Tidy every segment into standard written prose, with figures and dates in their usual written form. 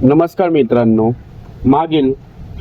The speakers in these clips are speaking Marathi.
नमस्कार मित्रांनो, मागील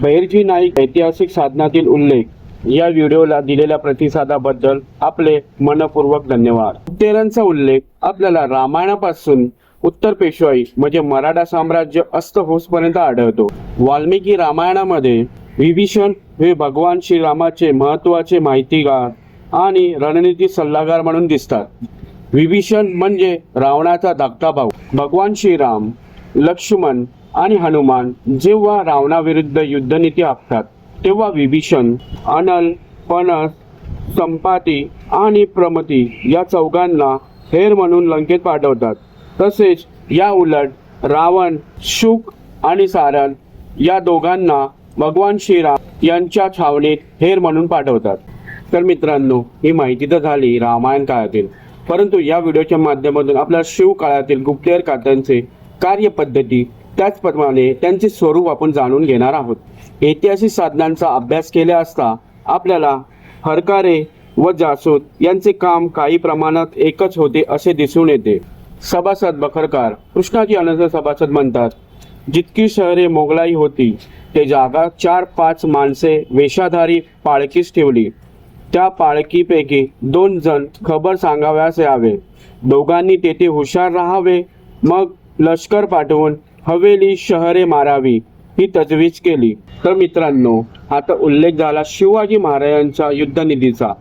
बहिर्जी नाईक ऐतिहासिक साधनातील उल्लेख या व्हिडिओला दिलेल्या प्रतिसादाबद्दल आपले मनपूर्वक धन्यवाद। गुप्तेरांचा उल्लेख आपल्याला रामायणापासून उत्तर पेशवाई म्हणजे मराठा साम्राज्य अस्त होसपर्यंत आढळतो। वाल्मिकी रामायणामध्ये विभीषण हे भगवान श्रीरामाचे महत्त्वाचे माहितीगार आणि रणनीती सल्लागार म्हणून दिसतात। विभीषण म्हणजे रावणाचा धाकटा भाऊ। भगवान श्रीराम, लक्ष्मण आणि हनुमान जेव्हा रावणाविरुद्ध युद्धनीती आखतात तेव्हा विभीषण अनल, पणस, संपाती आणि प्रमती या चौघांना हेर म्हणून लंकेत पाठवतात। तसेच या उलट रावण, शुक आणि सारण या दोघांना भगवान श्रीराम यांच्या छावणीत हेर म्हणून पाठवतात। तर मित्रांनो, ही माहिती तर झाली रामायण काळातील, परंतु या व्हिडिओच्या माध्यमातून आपल्या शिव काळातील गुप्तहेर खात्यांचे कार्यपद्धती त्याचप्रमाणे त्यांचे स्वरूप आपण जाणून घेणार आहोत। ऐतिहासिक साधनांचा अभ्यास केला असता आपल्याला हरकारे व जासूद यांचे काम काही प्रमाणात एकच होते असे दिसून येते। सभासद बखरकार कृष्णाजी अनंत सभासद म्हणतात, जितकी शहरे मोगलाई होती ते जागा 4-5 माणसे वेषाधारी पाळकीस ठेवली। त्या पाळकीपैकी 2 जण खबर सांगाव्यास यावे, दोघांनी तेथे हुशार राहावे, मग लष्कर पाठवून हवेली शहरे मारावी ही तजवीज केली। तर मित्रांनो, आता उल्लेख झाला शिवाजी महाराजांच्या युद्धनीतीचा।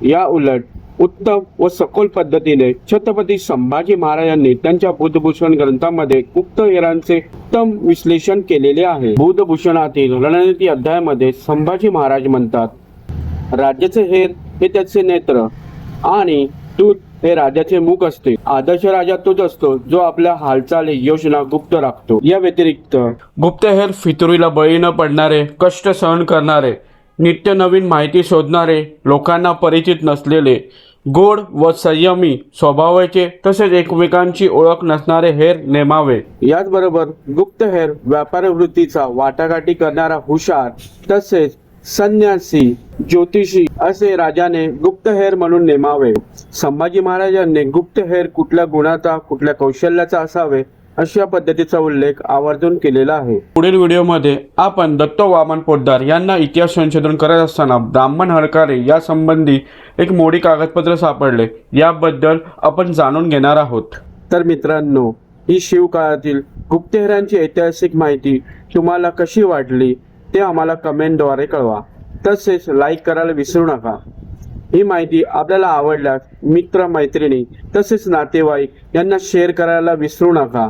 या उलट उत्तम व सखोल पद्धतीने छत्रपती संभाजी महाराजांनी त्यांच्या बुधभूषण ग्रंथामध्ये गुप्तहेरांचे उत्तम विश्लेषण केलेले आहे। बुधभूषणातील रणनीती अध्यायामध्ये संभाजी महाराज म्हणतात, राज्याचे हेर हे त्याचे नेत्र आणि दूत हे राजाचे मुख असते। आदर्श राजा तोच असतो जो आपल्या हालचाली योजना गुप्त राखतो। या व्यतिरिक्त गुप्तहेर फितुरीला बळी न पडणारे, कष्ट सहन करणारे, नित्य नवीन माहिती शोधणारे, लोकांना परिचित नसलेले, गोड व संयमी स्वभावाचे तसेच एकमेकांची ओळख नसणारे हेर नेमावे। याचबरोबर गुप्तहेर व्यापार वृत्तीचा वाटाघाटी करणारा हुशार तसेच संन्यासी, ज्योतिषी असे राजाने गुप्तहेर म्हणून नेमावे। संभाजी महाराजांनी गुप्तहेर कुठल्या गुणाचा, कुठल्या कौशल्याचा असावे अशा पद्धतीचा उल्लेख आवर्जून केलेला आहे। पुढील व्हिडिओमध्ये आपण दत्त वामन पोद्दार यांना इतिहास संशोधन करत असताना ब्राह्मण हरकारे या संबंधी एक मोडी कागदपत्र सापडले, याबद्दल आपण जाणून घेणार आहोत। तर मित्रांनो, ही शिवकाळातील गुप्तहेरांची ऐतिहासिक माहिती तुम्हाला कशी वाटली ते आम्हाला कमेंटद्वारे कळवा। तसेच लाईक करायला विसरू नका। ही माहिती आपल्याला आवडल्यास मित्र, मैत्रिणी तसेच नातेवाईक यांना शेअर करायला विसरू नका।